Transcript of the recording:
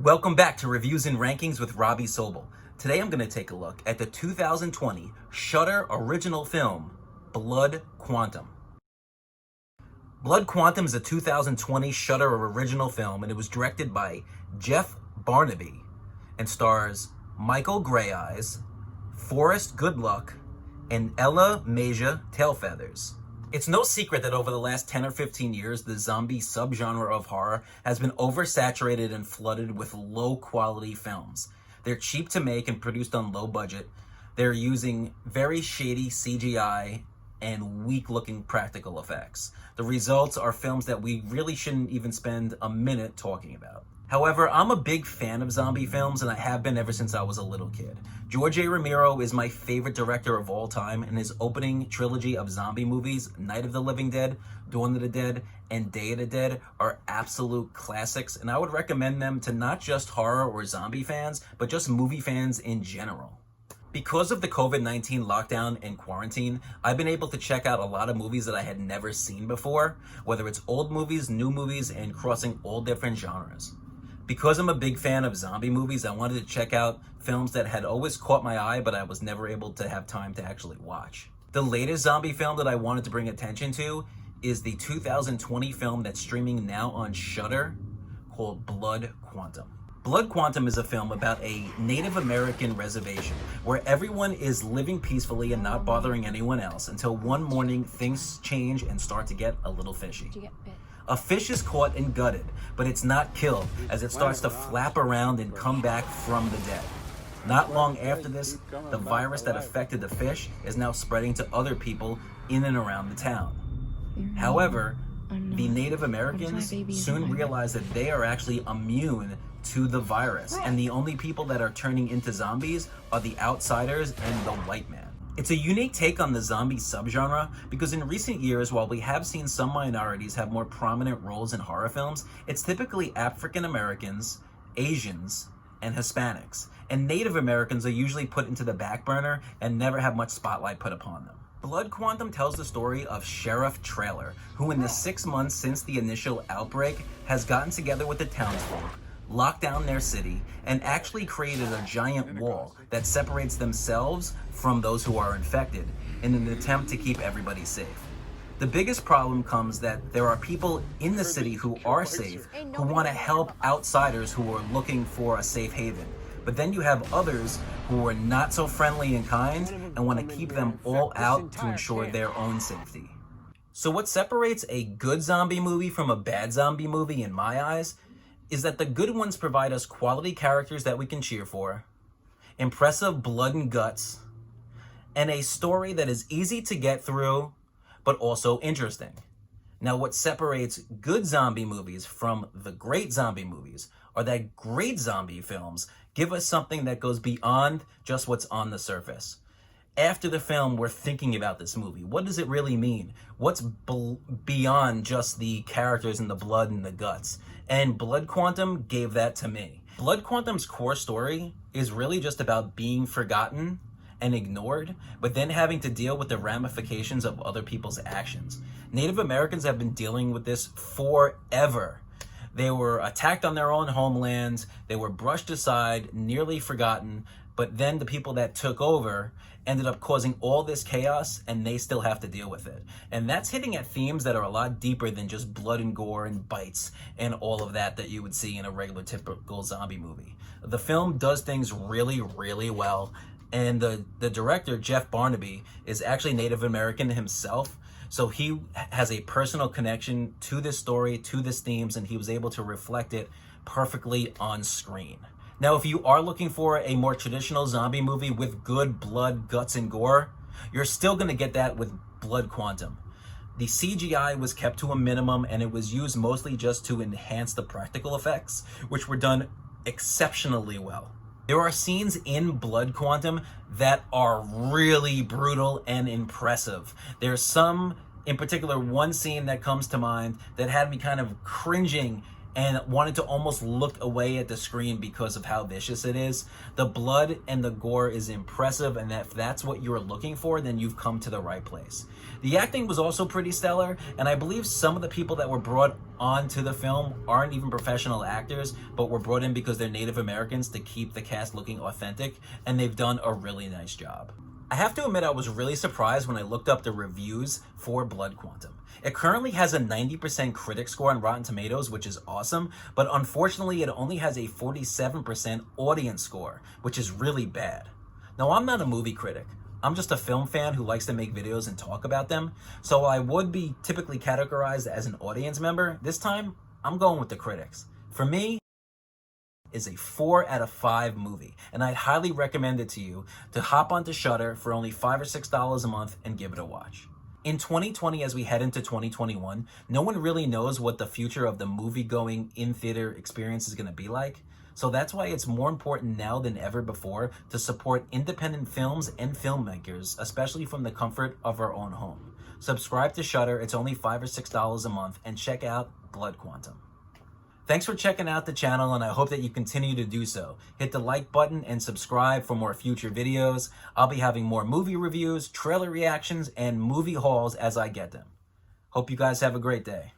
Welcome back to Reviews and Rankings with Robbie Sobel. Today I'm going to take a look at the 2020 Shudder original film, Blood Quantum. Blood Quantum is a 2020 Shudder original film, and it was directed by Jeff Barnaby and stars Michael Greyeyes, Forrest Goodluck, and Ella Masia Tailfeathers. It's no secret that over the last 10 or 15 years, the zombie subgenre of horror has been oversaturated and flooded with low-quality films. They're cheap to make and produced on low budget. They're using very shady CGI and weak-looking practical effects. The results are films that we really shouldn't even spend a minute talking about. However, I'm a big fan of zombie films, and I have been ever since I was a little kid. George A. Romero is my favorite director of all time, and his opening trilogy of zombie movies, Night of the Living Dead, Dawn of the Dead, and Day of the Dead, are absolute classics, and I would recommend them to not just horror or zombie fans, but just movie fans in general. Because of the COVID-19 lockdown and quarantine, I've been able to check out a lot of movies that I had never seen before, whether it's old movies, new movies, and crossing all different genres. Because I'm a big fan of zombie movies, I wanted to check out films that had always caught my eye, but I was never able to have time to actually watch. The latest zombie film that I wanted to bring attention to is the 2020 film that's streaming now on Shudder called Blood Quantum. Blood Quantum is a film about a Native American reservation where everyone is living peacefully and not bothering anyone else until one morning things change and start to get a little fishy. A fish is caught and gutted, but it's not killed as it starts to flap around and come back from the dead. Not long after this, the virus that affected the fish is now spreading to other people in and around the town. However, the Native Americans soon realize that they are actually immune to the virus, and the only people that are turning into zombies are the outsiders and the white man. It's a unique take on the zombie subgenre because in recent years, while we have seen some minorities have more prominent roles in horror films, it's typically African Americans, Asians, and Hispanics. And Native Americans are usually put into the back burner and never have much spotlight put upon them. Blood Quantum tells the story of Sheriff Traylor, who in the 6 months since the initial outbreak has gotten together with the townsfolk, locked down their city, and actually created a giant wall that separates themselves from those who are infected in an attempt to keep everybody safe. The biggest problem comes that there are people in the city who are safe, who want to help outsiders who are looking for a safe haven. But then you have others who are not so friendly and kind and want to keep them all out to ensure their own safety. So what separates a good zombie movie from a bad zombie movie in my eyes is that the good ones provide us quality characters that we can cheer for, impressive blood and guts, and a story that is easy to get through, but also interesting. Now, what separates good zombie movies from the great zombie movies are that great zombie films give us something that goes beyond just what's on the surface. After the film, we're thinking about this movie. What does it really mean? What's beyond just the characters and the blood and the guts? And Blood Quantum gave that to me. Blood Quantum's core story is really just about being forgotten and ignored, but then having to deal with the ramifications of other people's actions. Native Americans have been dealing with this forever. They were attacked on their own homelands, they were brushed aside, nearly forgotten, but then the people that took over ended up causing all this chaos, and they still have to deal with it. And that's hitting at themes that are a lot deeper than just blood and gore and bites and all of that you would see in a regular typical zombie movie. The film does things really, really well, and the director, Jeff Barnaby, is actually Native American himself, so he has a personal connection to this story, to these themes, and he was able to reflect it perfectly on screen. Now, if you are looking for a more traditional zombie movie with good blood, guts, and gore, you're still going to get that with Blood Quantum. The CGI was kept to a minimum, and it was used mostly just to enhance the practical effects, which were done exceptionally well. There are scenes in Blood Quantum that are really brutal and impressive. There's some, in particular, one scene that comes to mind that had me kind of cringing and wanted to almost look away at the screen because of how vicious it is. The blood and the gore is impressive, and if that's what you're looking for, then you've come to the right place. The acting was also pretty stellar, and I believe some of the people that were brought onto the film aren't even professional actors, but were brought in because they're Native Americans to keep the cast looking authentic, and they've done a really nice job. I have to admit I was really surprised when I looked up the reviews for Blood Quantum. It currently has a 90% critic score on Rotten Tomatoes, which is awesome, but unfortunately it only has a 47% audience score, which is really bad. Now, I'm not a movie critic. I'm just a film fan who likes to make videos and talk about them, so I would be typically categorized as an audience member. This time, I'm going with the critics. For me, is a 4 out of 5 movie, and I'd highly recommend it to you to hop onto Shudder for only $5 or $6 a month and give it a watch. In 2020, as we head into 2021, no one really knows what the future of the movie-going in-theater experience is going to be like. So that's why it's more important now than ever before to support independent films and filmmakers, especially from the comfort of our own home. Subscribe to Shudder, it's only $5 or $6 a month, and check out Blood Quantum. Thanks for checking out the channel, and I hope that you continue to do so. Hit the like button and subscribe for more future videos. I'll be having more movie reviews, trailer reactions, and movie hauls as I get them. Hope you guys have a great day.